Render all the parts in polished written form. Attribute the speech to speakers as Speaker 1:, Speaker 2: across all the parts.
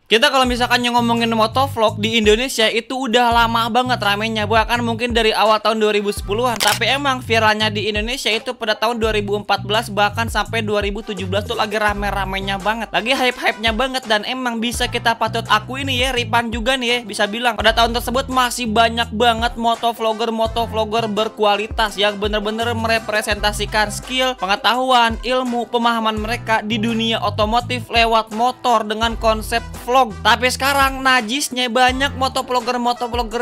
Speaker 1: Kita kalau misalkan yang ngomongin motovlog di Indonesia itu udah lama banget ramenya, bahkan mungkin dari awal tahun 2010-an. Tapi emang viralnya di Indonesia itu pada tahun 2014 bahkan sampai 2017 tuh lagi rame-ramenya banget, lagi hype-hypenya banget. Dan emang bisa kita patut akui nih ya, Ripan juga nih ya, bisa bilang pada tahun tersebut masih banyak banget motovlogger berkualitas yang bener-bener merepresentasikan skill, pengetahuan, ilmu, pemahaman mereka di dunia otomotif lewat motor dengan konsep vlog. Tapi sekarang najisnya banyak motovlogger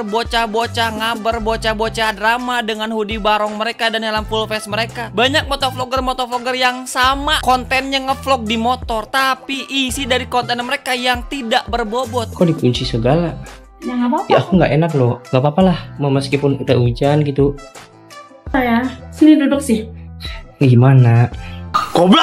Speaker 1: bocah-bocah ngaber, bocah-bocah drama dengan hoodie barong mereka dan helm full face mereka. Banyak motovlogger yang sama kontennya ngevlog di motor, tapi isi dari konten mereka yang tidak berbobot.
Speaker 2: Kok dikunci segala?
Speaker 3: Ya nggak apa-apa.
Speaker 2: Ya aku nggak enak loh. Nggak apa-apa lah, mau meskipun udah hujan gitu.
Speaker 3: Ya, sini duduk sih.
Speaker 2: Gimana?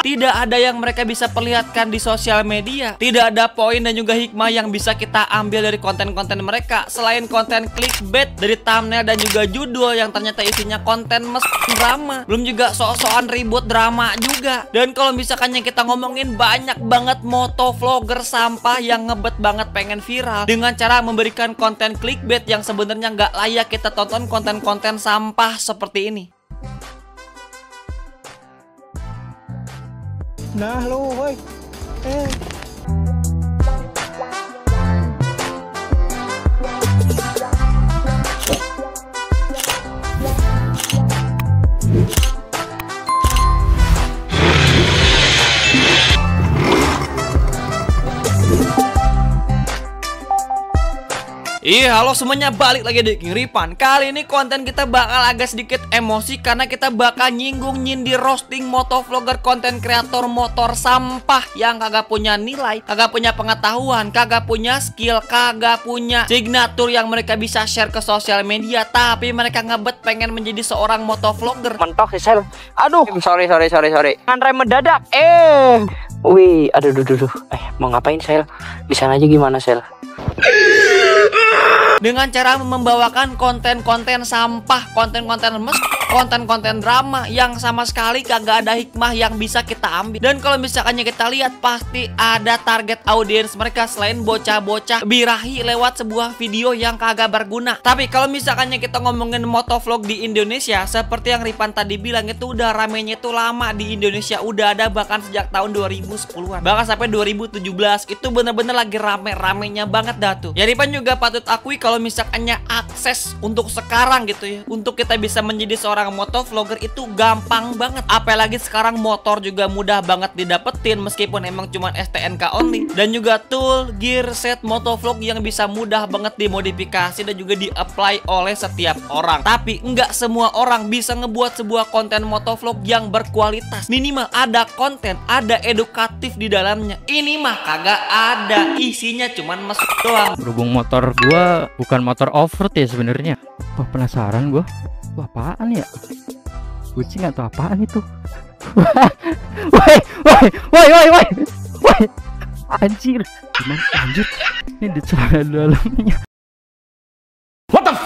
Speaker 1: Tidak ada yang mereka bisa perlihatkan di sosial media. Tidak ada poin dan juga hikmah yang bisa kita ambil dari konten-konten mereka, selain konten clickbait dari thumbnail dan juga judul yang ternyata isinya konten drama. Belum juga sok-sokan ribut drama juga. Dan kalau misalkan yang kita ngomongin, banyak banget motovlogger sampah yang ngebet banget pengen viral dengan cara memberikan konten clickbait yang sebenarnya nggak layak kita tonton, konten-konten sampah seperti ini.
Speaker 4: Nah lu, woi.
Speaker 1: Iya, halo semuanya, balik lagi di King Ripan. Kali ini konten kita bakal agak sedikit emosi karena kita bakal nyindir roasting motovlogger konten kreator motor sampah yang kagak punya nilai, kagak punya pengetahuan, kagak punya skill, kagak punya signatur yang mereka bisa share ke sosial media, tapi mereka ngebet pengen menjadi seorang motovlogger.
Speaker 5: Mentok sih, Sel. Aduh, sorry. Ngerem mendadak. Wih, aduh. Mau ngapain, Sel? Di sana aja gimana, Sel?
Speaker 1: Dengan cara membawakan konten-konten sampah, konten-konten drama yang sama sekali kagak ada hikmah yang bisa kita ambil. Dan kalau misalkannya kita lihat, pasti ada target audiens mereka selain bocah-bocah birahi lewat sebuah video yang kagak berguna. Tapi kalau misalkannya kita ngomongin motovlog di Indonesia, seperti yang Ripan tadi bilang, itu udah ramenya itu lama di Indonesia, udah ada bahkan sejak tahun 2010-an, bahkan sampai 2017 itu bener-bener lagi rame-ramenya banget dah tuh. Ya Ripan juga patut akui kalau misalkannya akses untuk sekarang gitu ya, untuk kita bisa menjadi seorang motovlogger itu gampang banget. Apalagi sekarang motor juga mudah banget didapetin meskipun emang cuma STNK only. Dan juga tool, gear, set motovlog yang bisa mudah banget dimodifikasi dan juga di-apply oleh setiap orang. Tapi nggak semua orang bisa ngebuat sebuah konten motovlog yang berkualitas. Minimal ada konten, ada edukatif di dalamnya. Ini mah kagak ada, isinya cuman mesuk doang.
Speaker 6: Berhubung motor gua bukan motor off-road ya sebenarnya. Wah, penasaran gua. Wah, apaan ya? Gue sih nggak tahu apaan itu. Woi. Anjir. Gimana anjir? Ini di celana dalamnya.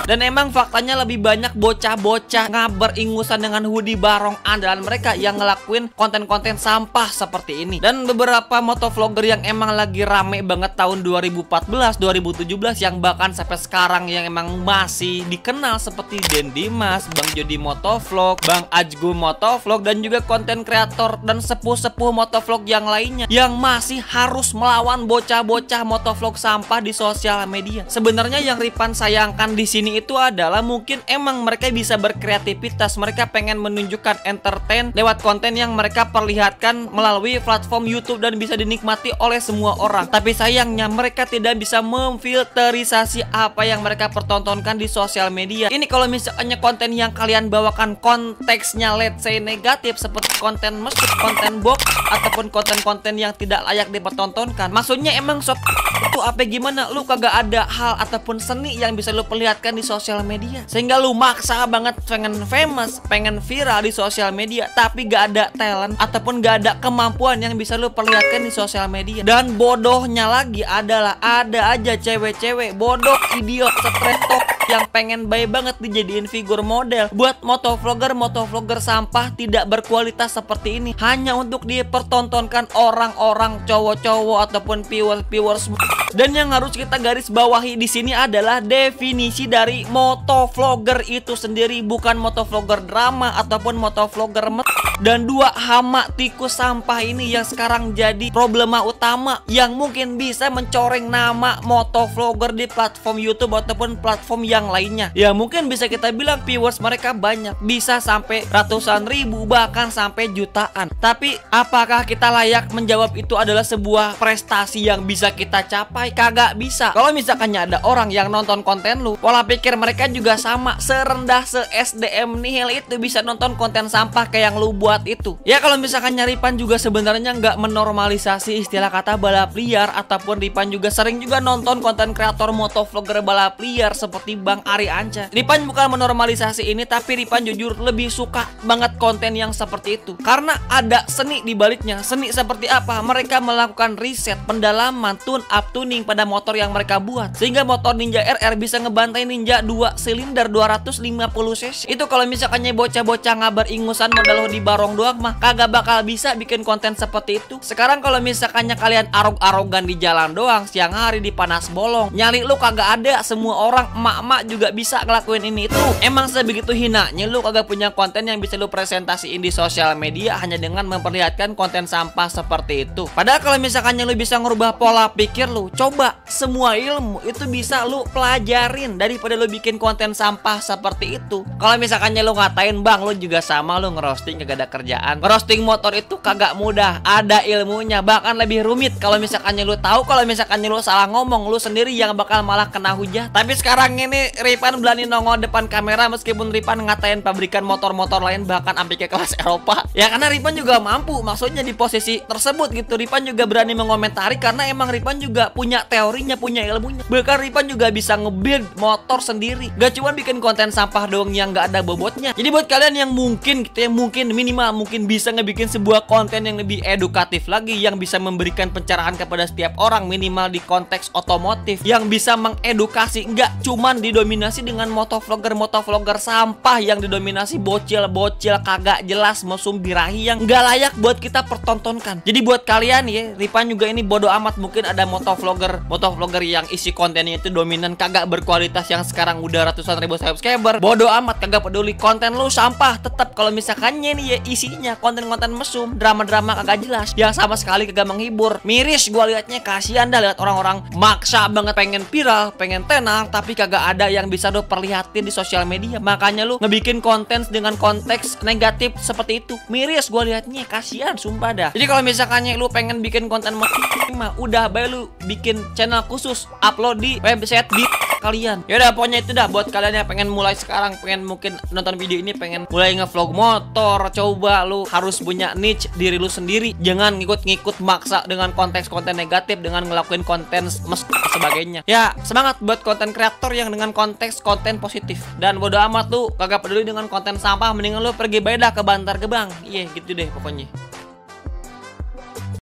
Speaker 1: Dan emang faktanya lebih banyak bocah-bocah ngaber ingusan dengan hoodie barong andalan mereka yang ngelakuin konten-konten sampah seperti ini. Dan beberapa motovlogger yang emang lagi rame banget tahun 2014, 2017 yang bahkan sampai sekarang yang emang masih dikenal seperti Den Dimas, Bang Jody Motovlog, Bang Ajgu Motovlog, dan juga konten kreator dan sepuh-sepuh motovlog yang lainnya yang masih harus melawan bocah-bocah motovlog sampah di sosial media. Sebenarnya yang Ripan sayangkan di sini itu adalah mungkin emang mereka bisa berkreativitas, mereka pengen menunjukkan entertain lewat konten yang mereka perlihatkan melalui platform YouTube dan bisa dinikmati oleh semua orang. Tapi sayangnya mereka tidak bisa memfilterisasi apa yang mereka pertontonkan di sosial media. Ini kalau misalnya konten yang kalian bawakan konteksnya let's say negatif seperti konten mesum, konten box, ataupun konten-konten yang tidak layak dipertontonkan. Maksudnya emang sob itu apa gimana? Lu kagak ada hal ataupun seni yang bisa lu perlihatkan di sosial media, sehingga lu maksa banget pengen famous, pengen viral di sosial media, tapi gak ada talent ataupun gak ada kemampuan yang bisa lu perlihatkan di sosial media. Dan bodohnya lagi adalah ada aja cewek-cewek bodoh, idiot, stretok yang pengen baik banget dijadiin figur model buat motovlogger sampah tidak berkualitas seperti ini, hanya untuk dipertontonkan orang-orang cowok-cowok ataupun viewers Dan yang harus kita garis bawahi di sini adalah definisi dari motovlogger itu sendiri, bukan motovlogger drama ataupun motovlogger dan dua hama tikus sampah ini yang sekarang jadi problema utama yang mungkin bisa mencoreng nama motovlogger di platform YouTube ataupun platform yang lainnya. Ya mungkin bisa kita bilang viewers mereka banyak, bisa sampai ratusan ribu bahkan sampai jutaan. Tapi apakah kita layak menjawab itu adalah sebuah prestasi yang bisa kita capai? Kagak bisa. Kalau misalkannya ada orang yang nonton konten lu, pola pikir mereka juga sama, serendah se-SDM nihil itu bisa nonton konten sampah kayak yang lu buat itu. Ya kalau misalkan Ripan juga sebenarnya nggak menormalisasi istilah kata balap liar, ataupun Ripan juga sering juga nonton konten kreator motovlogger balap liar seperti Bang Ari Anca. Ripan bukan menormalisasi ini, tapi Ripan jujur lebih suka banget konten yang seperti itu karena ada seni di baliknya. Seni seperti apa? Mereka melakukan riset, pendalaman, tune up, tuning pada motor yang mereka buat sehingga motor Ninja RR bisa ngebantai Ninja 2 silinder 250 cc. Itu kalau misalkannya bocah-bocah ngabar ingusan modal di barong doang mah kagak bakal bisa bikin konten seperti itu. Sekarang kalau misalkannya kalian arog-arogan di jalan doang siang hari di panas bolong, nyali lu kagak ada. Semua orang emak-emak juga bisa ngelakuin ini itu. Emang sebegitu hinanya lu kagak punya konten yang bisa lu presentasiin di sosial media hanya dengan memperlihatkan konten sampah seperti itu. Padahal kalau misalkannya lu bisa ngerubah pola pikir lu, coba semua ilmu itu bisa lu pelajarin daripada lu bikin konten sampah seperti itu. Kalau misalkannya lu ngatain bang lu juga sama, lu ngerosting kagak ada kerjaan. Ngerosting motor itu kagak mudah, ada ilmunya, bahkan lebih rumit. Kalau misalkannya lu tahu, kalau misalkannya lu salah ngomong, lu sendiri yang bakal malah kena hujah. Tapi sekarang ini Ripan berani nongol depan kamera meskipun Ripan ngatain pabrikan motor-motor lain bahkan sampai ke kelas Eropa. Ya karena Ripan juga mampu, maksudnya di posisi tersebut gitu. Ripan juga berani mengomentari karena emang Ripan juga punya teorinya, punya ilmunya. Bahkan Ripan juga bisa nge-build motor sendiri. Gak cuma bikin konten sampah doang yang gak ada bobotnya. Jadi buat kalian yang mungkin gitu ya, mungkin minimal mungkin bisa ngebikin sebuah konten yang lebih edukatif lagi, yang bisa memberikan pencerahan kepada setiap orang minimal di konteks otomotif, yang bisa mengedukasi, nggak cuman didominasi dengan motovlogger sampah yang didominasi bocil-bocil kagak jelas mesum birahi yang nggak layak buat kita pertontonkan. Jadi buat kalian ya, Ripan juga ini bodo amat mungkin ada motovlogger yang isi kontennya itu dominan kagak berkualitas yang sekarang udah ratusan ribu subscriber. Bodo amat, kagak peduli, konten lu sampah tetap. Kalau misalkannya nih ya isinya konten-konten mesum, drama-drama kagak jelas yang sama sekali kagak menghibur, miris gua liatnya. Kasihan dah lihat orang-orang maksa banget pengen viral, pengen tenar, tapi kagak ada yang bisa lu perlihatin di sosial media. Makanya lu ngebikin konten dengan konteks negatif seperti itu, miris gua liatnya, kasihan sumpah dah. Jadi kalau misalkannya lu pengen bikin konten mah udah bae lu bikin channel khusus, upload di website di kalian. Yaudah pokoknya itu dah buat kalian yang pengen mulai sekarang, pengen mungkin nonton video ini pengen mulai ngevlog motor, coba lu harus punya niche diri lu sendiri. Jangan ngikut-ngikut maksa dengan konteks-konten negatif, dengan ngelakuin konten sebagainya. Ya semangat buat konten kreator yang dengan konteks konten positif. Dan bodo amat lu kagak peduli dengan konten sampah, mendingan lu pergi bae dah ke Bantar Gebang. Iya gitu deh pokoknya.